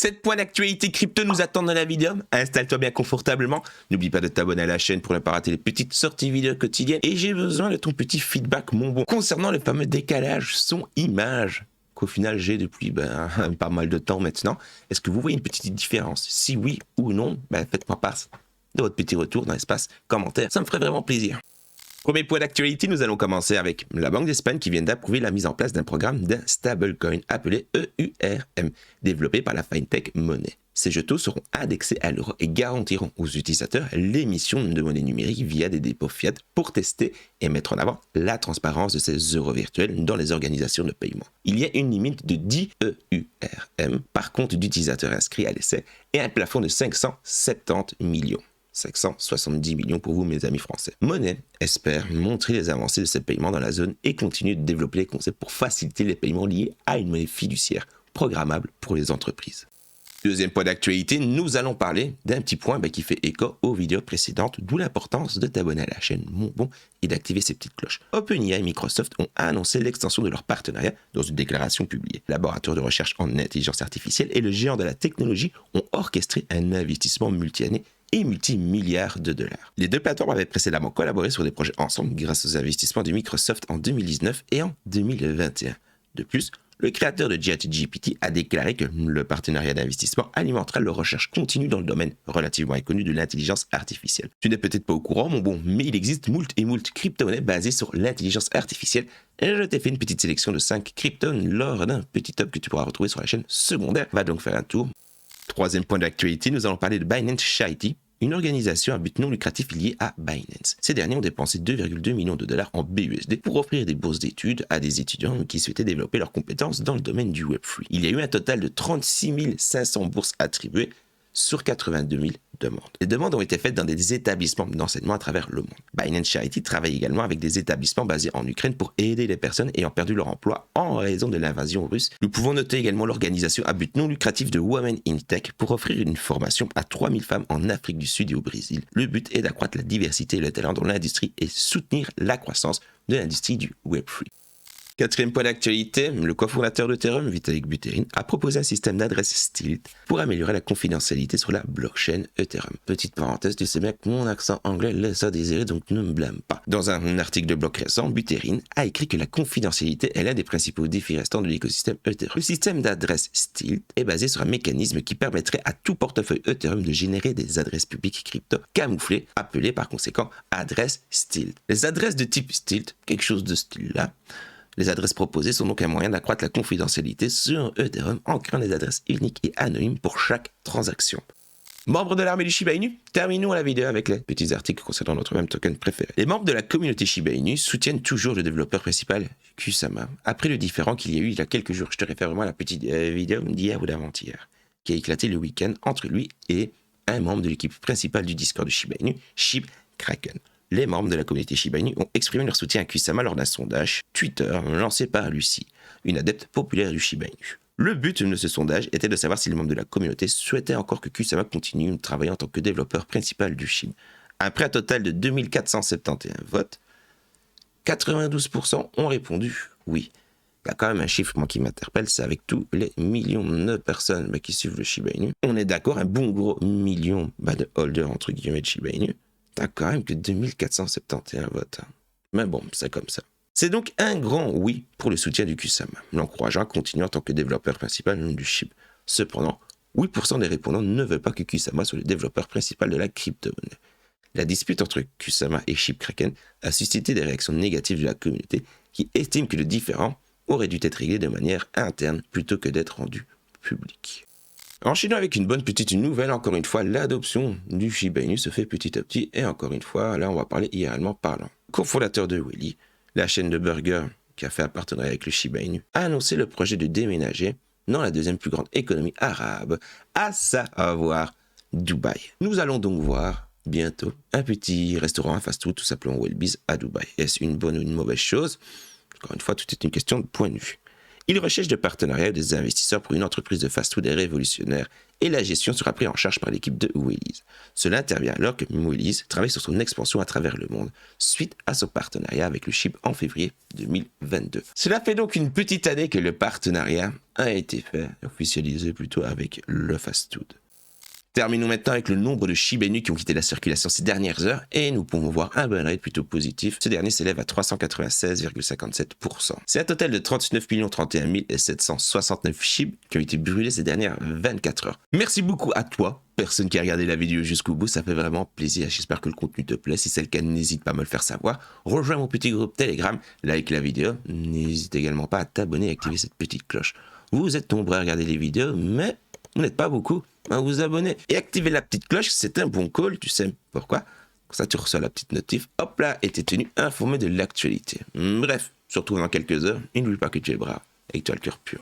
7 points d'actualité crypto nous attendent dans la vidéo. Installe-toi bien confortablement. N'oublie pas de t'abonner à la chaîne pour ne pas rater les petites sorties vidéo quotidiennes. Et j'ai besoin de ton petit feedback, mon bon, concernant le fameux décalage son-image qu'au final j'ai depuis pas mal de temps maintenant. Est-ce que vous voyez une petite différence? Si oui ou non, faites-moi part de votre petit retour dans l'espace commentaire. Ça me ferait vraiment plaisir. Premier point d'actualité, nous allons commencer avec la Banque d'Espagne qui vient d'approuver la mise en place d'un programme d'un stablecoin appelé EURM, développé par la FinTech Money. Ces jetons seront indexés à l'euro et garantiront aux utilisateurs l'émission de monnaie numérique via des dépôts fiat pour tester et mettre en avant la transparence de ces euros virtuels dans les organisations de paiement. Il y a une limite de 10 EURM par compte d'utilisateurs inscrits à l'essai et un plafond de 570 millions. 570 millions pour vous, mes amis français. Money espère montrer les avancées de ces paiements dans la zone et continue de développer les concepts pour faciliter les paiements liés à une monnaie fiduciaire programmable pour les entreprises. Deuxième point d'actualité, nous allons parler d'un petit point qui fait écho aux vidéos précédentes, d'où l'importance de t'abonner à la chaîne, mon bon, et d'activer ces petites cloches. OpenAI et Microsoft ont annoncé l'extension de leur partenariat dans une déclaration publiée. Le laboratoire de recherche en intelligence artificielle et le géant de la technologie ont orchestré un investissement multi-année et multi-milliards de dollars. Les deux plateformes avaient précédemment collaboré sur des projets ensemble grâce aux investissements de Microsoft en 2019 et en 2021. De plus, le créateur de ChatGPT a déclaré que le partenariat d'investissement alimentera leur recherche continue dans le domaine relativement inconnu de l'intelligence artificielle. Tu n'es peut-être pas au courant, mon bon, mais il existe moult crypto-monnaies basées sur l'intelligence artificielle et je t'ai fait une petite sélection de 5 cryptos lors d'un petit top que tu pourras retrouver sur la chaîne secondaire. Va donc faire un tour. Troisième point d'actualité, nous allons parler de Binance Charity, une organisation à but non lucratif liée à Binance. Ces derniers ont dépensé 2,2 millions de dollars en BUSD pour offrir des bourses d'études à des étudiants qui souhaitaient développer leurs compétences dans le domaine du Web3. Il y a eu un total de 36 500 bourses attribuées sur 82 000 demandes. Les demandes ont été faites dans des établissements d'enseignement à travers le monde. Binance Charity travaille également avec des établissements basés en Ukraine pour aider les personnes ayant perdu leur emploi en raison de l'invasion russe. Nous pouvons noter également l'organisation à but non lucratif de Women in Tech pour offrir une formation à 3000 femmes en Afrique du Sud et au Brésil. Le but est d'accroître la diversité et le talent dans l'industrie et soutenir la croissance de l'industrie du Web3. Quatrième point d'actualité, le cofondateur d'Ethereum, Vitalik Buterin, a proposé un système d'adresse Stealth pour améliorer la confidentialité sur la blockchain Ethereum. Petite parenthèse, tu sais bien que mon accent anglais laisse à désirer, donc ne me blâme pas. Dans un article de blog récent, Buterin a écrit que la confidentialité est l'un des principaux défis restants de l'écosystème Ethereum. Le système d'adresse Stealth est basé sur un mécanisme qui permettrait à tout portefeuille Ethereum de générer des adresses publiques crypto camouflées, appelées par conséquent adresses Stealth. Les adresses de type Stealth, quelque chose de style là, les adresses proposées sont donc un moyen d'accroître la confidentialité sur Ethereum en créant des adresses uniques et anonymes pour chaque transaction. Membres de l'armée du Shiba Inu, terminons la vidéo avec les petits articles concernant notre même token préféré. Les membres de la communauté Shiba Inu soutiennent toujours le développeur principal, Kusama, après le différend qu'il y a eu il y a quelques jours. Je te réfère vraiment à la petite vidéo d'hier ou d'avant-hier, qui a éclaté le week-end entre lui et un membre de l'équipe principale du Discord de Shiba Inu, Shib Kraken. Les membres de la communauté Shiba Inu ont exprimé leur soutien à Kusama lors d'un sondage Twitter lancé par Lucy, une adepte populaire du Shiba Inu. Le but de ce sondage était de savoir si les membres de la communauté souhaitaient encore que Kusama continue de travailler en tant que développeur principal du SHIB. Après un total de 2471 votes, 92% ont répondu oui. Il y a quand même un chiffre qui m'interpelle, c'est avec tous les millions de personnes qui suivent le Shiba Inu. On est d'accord, un bon gros million de holders entre guillemets de Shiba Inu. T'as quand même que 2471 votes. Mais bon, c'est comme ça. C'est donc un grand oui pour le soutien du Kusama, l'encourageant à continuer en tant que développeur principal du SHIB. Cependant, 8% des répondants ne veulent pas que Kusama soit le développeur principal de la crypto-monnaie. La dispute entre Kusama et Shib Kraken a suscité des réactions négatives de la communauté qui estime que le différend aurait dû être réglé de manière interne plutôt que d'être rendu public. Enchaînons avec une bonne petite nouvelle, encore une fois, l'adoption du Shiba Inu se fait petit à petit, et encore une fois, là on va parler irréellement parlant. Cofondateur de Willy, la chaîne de burgers qui a fait un partenariat avec le Shiba Inu, a annoncé le projet de déménager dans la deuxième plus grande économie arabe, à savoir Dubaï. Nous allons donc voir bientôt un petit restaurant, un fast-food, tout simplement Wellbees à Dubaï. Est-ce une bonne ou une mauvaise chose? Encore une fois, tout est une question de point de vue. Il recherche des partenariats et des investisseurs pour une entreprise de fast-food révolutionnaire et la gestion sera prise en charge par l'équipe de Willy's. Cela intervient alors que Willy's travaille sur son expansion à travers le monde suite à son partenariat avec le Chip en février 2022. Cela fait donc une petite année que le partenariat a été fait, officialisé plutôt avec le fast-food. Terminons maintenant avec le nombre de Shiba Inu qui ont quitté la circulation ces dernières heures et nous pouvons voir un burn rate plutôt positif. Ce dernier s'élève à 396,57%. C'est un total de 39 031 769 Shiba qui ont été brûlés ces dernières 24 heures. Merci beaucoup à toi, personne qui a regardé la vidéo jusqu'au bout, ça fait vraiment plaisir. J'espère que le contenu te plaît. Si c'est le cas, n'hésite pas à me le faire savoir. Rejoins mon petit groupe Telegram, like la vidéo. N'hésite également pas à t'abonner et activer cette petite cloche. Vous êtes nombreux à regarder les vidéos, mais vous n'êtes pas beaucoup à vous abonner. Et activer la petite cloche, c'est un bon call, tu sais pourquoi? Comme ça, tu reçois la petite notif. Hop là, et t'es tenu informé de l'actualité. Bref, surtout dans quelques heures. Et n'oublie pas que tu es brave et que tu as le cœur pur.